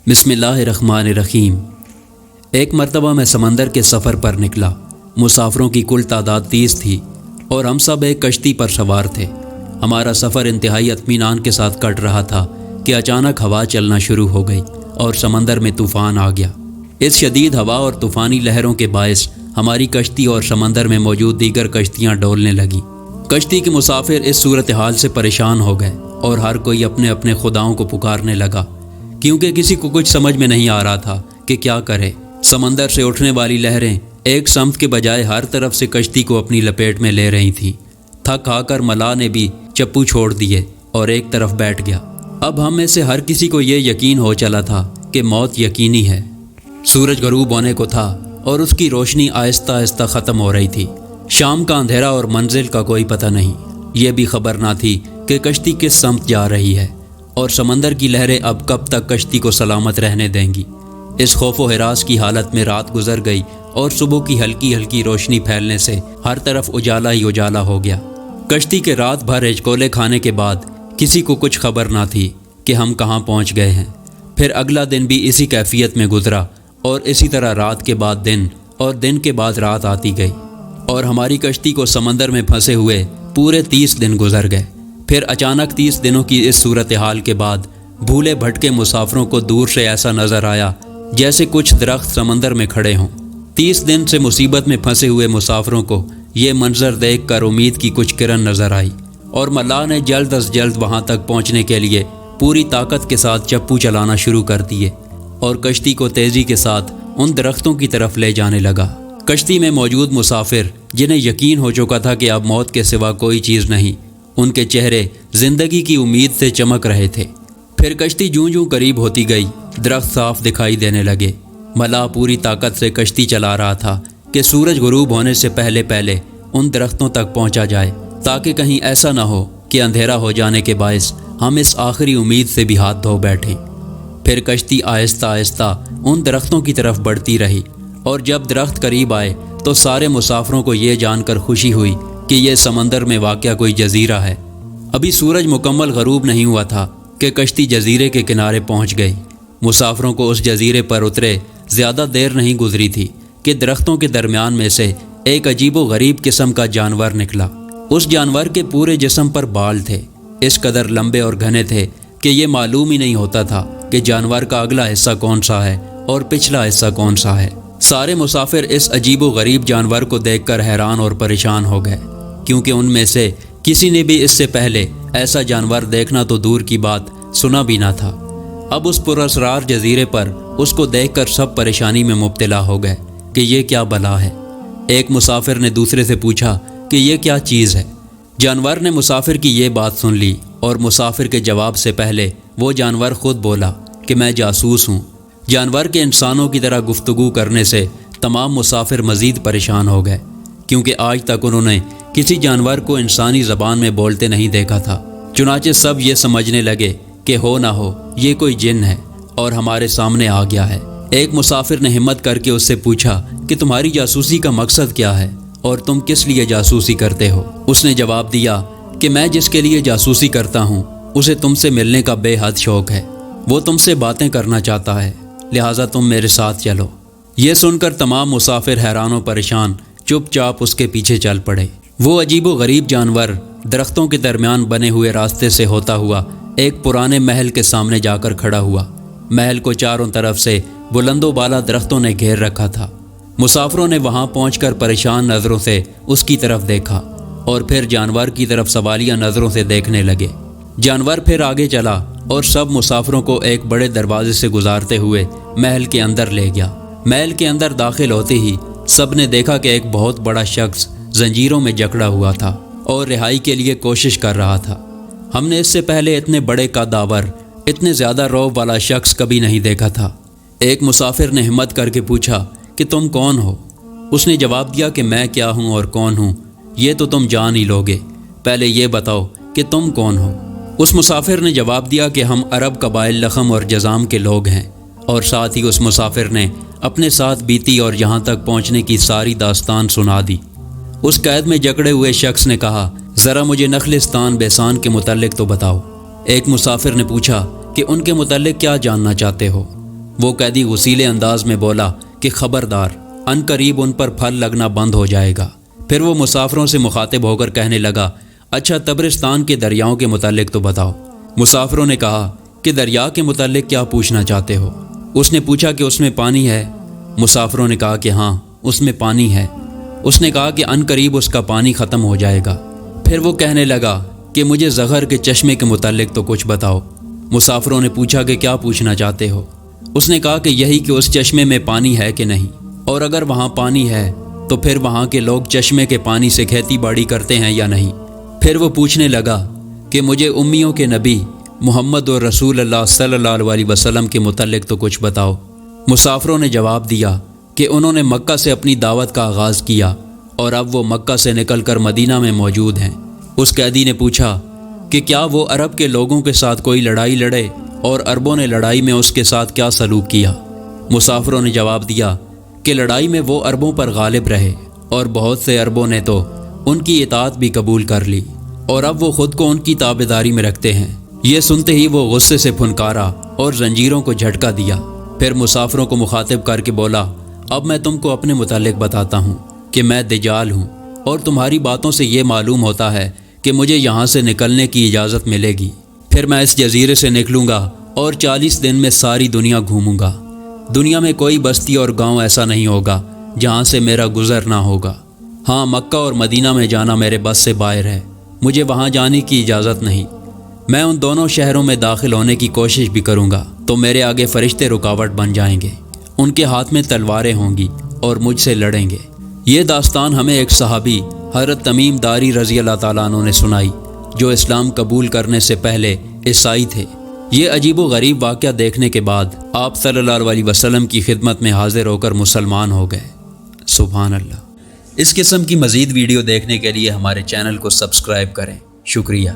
بسم اللہ الرحمن الرحیم۔ ایک مرتبہ میں سمندر کے سفر پر نکلا۔ مسافروں کی کل تعداد 30 تھی اور ہم سب ایک کشتی پر سوار تھے۔ ہمارا سفر انتہائی اطمینان کے ساتھ کٹ رہا تھا کہ اچانک ہوا چلنا شروع ہو گئی اور سمندر میں طوفان آ گیا۔ اس شدید ہوا اور طوفانی لہروں کے باعث ہماری کشتی اور سمندر میں موجود دیگر کشتیاں ڈولنے لگیں۔ کشتی کے مسافر اس صورتحال سے پریشان ہو گئے اور ہر کوئی اپنے اپنے خداؤں کو پکارنے لگا، کیونکہ کسی کو کچھ سمجھ میں نہیں آ رہا تھا کہ کیا کرے۔ سمندر سے اٹھنے والی لہریں ایک سمت کے بجائے ہر طرف سے کشتی کو اپنی لپیٹ میں لے رہی تھیں۔ تھک ہار کر ملاح نے بھی چپو چھوڑ دیے اور ایک طرف بیٹھ گیا۔ اب ہم میں سے ہر کسی کو یہ یقین ہو چلا تھا کہ موت یقینی ہے۔ سورج غروب ہونے کو تھا اور اس کی روشنی آہستہ آہستہ ختم ہو رہی تھی۔ شام کا اندھیرا اور منزل کا کوئی پتہ نہیں۔ یہ بھی خبر نہ تھی کہ کشتی کس سمت جا رہی ہے اور سمندر کی لہریں اب کب تک کشتی کو سلامت رہنے دیں گی۔ اس خوف و ہراس کی حالت میں رات گزر گئی اور صبح کی ہلکی ہلکی روشنی پھیلنے سے ہر طرف اجالا ہی اجالا ہو گیا۔ کشتی کے رات بھر ہچکولے کھانے کے بعد کسی کو کچھ خبر نہ تھی کہ ہم کہاں پہنچ گئے ہیں۔ پھر اگلا دن بھی اسی کیفیت میں گزرا اور اسی طرح رات کے بعد دن اور دن کے بعد رات آتی گئی اور ہماری کشتی کو سمندر میں پھنسے ہوئے پورے 30 دن گزر گئے۔ پھر اچانک 30 دنوں کی اس صورتحال کے بعد بھولے بھٹکے مسافروں کو دور سے ایسا نظر آیا جیسے کچھ درخت سمندر میں کھڑے ہوں۔ 30 دن سے مصیبت میں پھنسے ہوئے مسافروں کو یہ منظر دیکھ کر امید کی کچھ کرن نظر آئی اور ملاح نے جلد از جلد وہاں تک پہنچنے کے لیے پوری طاقت کے ساتھ چپو چلانا شروع کر دیے اور کشتی کو تیزی کے ساتھ ان درختوں کی طرف لے جانے لگا۔ کشتی میں موجود مسافر جنہیں یقین ہو چکا تھا کہ اب موت کے سوا کوئی چیز نہیں، ان کے چہرے زندگی کی امید سے چمک رہے تھے۔ پھر کشتی جوں جوں قریب ہوتی گئی درخت صاف دکھائی دینے لگے۔ ملاح پوری طاقت سے کشتی چلا رہا تھا کہ سورج غروب ہونے سے پہلے پہلے ان درختوں تک پہنچا جائے، تاکہ کہیں ایسا نہ ہو کہ اندھیرا ہو جانے کے باعث ہم اس آخری امید سے بھی ہاتھ دھو بیٹھیں۔ پھر کشتی آہستہ آہستہ ان درختوں کی طرف بڑھتی رہی اور جب درخت قریب آئے تو سارے مسافروں کو یہ جان کر خوشی ہوئی کہ یہ سمندر میں واقع کوئی جزیرہ ہے۔ ابھی سورج مکمل غروب نہیں ہوا تھا کہ کشتی جزیرے کے کنارے پہنچ گئی۔ مسافروں کو اس جزیرے پر اترے زیادہ دیر نہیں گزری تھی کہ درختوں کے درمیان میں سے ایک عجیب و غریب قسم کا جانور نکلا۔ اس جانور کے پورے جسم پر بال تھے، اس قدر لمبے اور گھنے تھے کہ یہ معلوم ہی نہیں ہوتا تھا کہ جانور کا اگلا حصہ کون سا ہے اور پچھلا حصہ کون سا ہے۔ سارے مسافر اس عجیب و غریب جانور کو دیکھ کر حیران اور پریشان ہو گئے، کیونکہ ان میں سے کسی نے بھی اس سے پہلے ایسا جانور دیکھنا تو دور کی بات سنا بھی نہ تھا۔ اب اس پراسرار جزیرے پر اس کو دیکھ کر سب پریشانی میں مبتلا ہو گئے کہ یہ کیا بلا ہے۔ ایک مسافر نے دوسرے سے پوچھا کہ یہ کیا چیز ہے۔ جانور نے مسافر کی یہ بات سن لی اور مسافر کے جواب سے پہلے وہ جانور خود بولا کہ میں جاسوس ہوں۔ جانور کے انسانوں کی طرح گفتگو کرنے سے تمام مسافر مزید پریشان ہو گئے، کیونکہ آج تک انہوں نے کسی جانور کو انسانی زبان میں بولتے نہیں دیکھا تھا۔ چنانچہ سب یہ سمجھنے لگے کہ ہو نہ ہو یہ کوئی جن ہے اور ہمارے سامنے آ گیا ہے۔ ایک مسافر نے ہمت کر کے اس سے پوچھا کہ تمہاری جاسوسی کا مقصد کیا ہے اور تم کس لیے جاسوسی کرتے ہو؟ اس نے جواب دیا کہ میں جس کے لیے جاسوسی کرتا ہوں اسے تم سے ملنے کا بے حد شوق ہے، وہ تم سے باتیں کرنا چاہتا ہے، لہٰذا تم میرے ساتھ چلو۔ یہ سن کر تمام مسافر حیران و پریشان چپ چاپ اس کے پیچھے چل پڑے۔ وہ عجیب و غریب جانور درختوں کے درمیان بنے ہوئے راستے سے ہوتا ہوا ایک پرانے محل کے سامنے جا کر کھڑا ہوا۔ محل کو چاروں طرف سے بلند و بالا درختوں نے گھیر رکھا تھا۔ مسافروں نے وہاں پہنچ کر پریشان نظروں سے اس کی طرف دیکھا اور پھر جانور کی طرف سوالیہ نظروں سے دیکھنے لگے۔ جانور پھر آگے چلا اور سب مسافروں کو ایک بڑے دروازے سے گزارتے ہوئے محل کے اندر لے گیا۔ محل کے اندر داخل ہوتے ہی سب نے دیکھا کہ ایک بہت بڑا شخص زنجیروں میں جکڑا ہوا تھا اور رہائی کے لیے کوشش کر رہا تھا۔ ہم نے اس سے پہلے اتنے بڑے قدآور، اتنے زیادہ رعب والا شخص کبھی نہیں دیکھا تھا۔ ایک مسافر نے ہمت کر کے پوچھا کہ تم کون ہو؟ اس نے جواب دیا کہ میں کیا ہوں اور کون ہوں یہ تو تم جان ہی لوگے، پہلے یہ بتاؤ کہ تم کون ہو۔ اس مسافر نے جواب دیا کہ ہم عرب قبائل لخم اور جذام کے لوگ ہیں، اور ساتھ ہی اس مسافر نے اپنے ساتھ بیتی اور یہاں تک پہنچنے کی ساری داستان سنا دی۔ اس قید میں جکڑے ہوئے شخص نے کہا ذرا مجھے نخلستان بیسان کے متعلق تو بتاؤ۔ ایک مسافر نے پوچھا کہ ان کے متعلق کیا جاننا چاہتے ہو؟ وہ قیدی غصیلے انداز میں بولا کہ خبردار، ان قریب ان پر پھل لگنا بند ہو جائے گا۔ پھر وہ مسافروں سے مخاطب ہو کر کہنے لگا، اچھا طبرستان کے دریاؤں کے متعلق تو بتاؤ۔ مسافروں نے کہا کہ دریا کے متعلق کیا پوچھنا چاہتے ہو؟ اس نے پوچھا کہ اس میں پانی ہے؟ مسافروں نے کہا کہ ہاں اس میں پانی ہے۔ اس نے کہا کہ ان قریب اس کا پانی ختم ہو جائے گا۔ پھر وہ کہنے لگا کہ مجھے زغر کے چشمے کے متعلق تو کچھ بتاؤ۔ مسافروں نے پوچھا کہ کیا پوچھنا چاہتے ہو؟ اس نے کہا کہ یہی کہ اس چشمے میں پانی ہے کہ نہیں، اور اگر وہاں پانی ہے تو پھر وہاں کے لوگ چشمے کے پانی سے کھیتی باڑی کرتے ہیں یا نہیں۔ پھر وہ پوچھنے لگا کہ مجھے امیوں کے نبی محمد اور رسول اللہ صلی اللہ علیہ وسلم کے متعلق تو کچھ بتاؤ۔ مسافروں نے جواب دیا کہ انہوں نے مکہ سے اپنی دعوت کا آغاز کیا اور اب وہ مکہ سے نکل کر مدینہ میں موجود ہیں۔ اس قیدی نے پوچھا کہ کیا وہ عرب کے لوگوں کے ساتھ کوئی لڑائی لڑے اور عربوں نے لڑائی میں اس کے ساتھ کیا سلوک کیا؟ مسافروں نے جواب دیا کہ لڑائی میں وہ عربوں پر غالب رہے اور بہت سے عربوں نے تو ان کی اطاعت بھی قبول کر لی اور اب وہ خود کو ان کی تابعداری میں رکھتے ہیں۔ یہ سنتے ہی وہ غصے سے پھنکارا اور زنجیروں کو جھٹکا دیا۔ پھر مسافروں کو مخاطب کر کے بولا، اب میں تم کو اپنے متعلق بتاتا ہوں کہ میں دجال ہوں، اور تمہاری باتوں سے یہ معلوم ہوتا ہے کہ مجھے یہاں سے نکلنے کی اجازت ملے گی۔ پھر میں اس جزیرے سے نکلوں گا اور 40 دن میں ساری دنیا گھوموں گا۔ دنیا میں کوئی بستی اور گاؤں ایسا نہیں ہوگا جہاں سے میرا گزر نہ ہوگا۔ ہاں، مکہ اور مدینہ میں جانا میرے بس سے باہر ہے، مجھے وہاں جانے کی اجازت نہیں۔ میں ان دونوں شہروں میں داخل ہونے کی کوشش بھی کروں گا تو میرے آگے فرشتے رکاوٹ بن جائیں گے، ان کے ہاتھ میں تلواریں ہوں گی اور مجھ سے لڑیں گے۔ یہ داستان ہمیں ایک صحابی حضرت تمیم داری رضی اللہ تعالیٰ عنہ نے سنائی، جو اسلام قبول کرنے سے پہلے عیسائی تھے۔ یہ عجیب و غریب واقعہ دیکھنے کے بعد آپ صلی اللہ علیہ وسلم کی خدمت میں حاضر ہو کر مسلمان ہو گئے۔ سبحان اللہ۔ اس قسم کی مزید ویڈیو دیکھنے کے لیے ہمارے چینل کو سبسکرائب کریں۔ شکریہ۔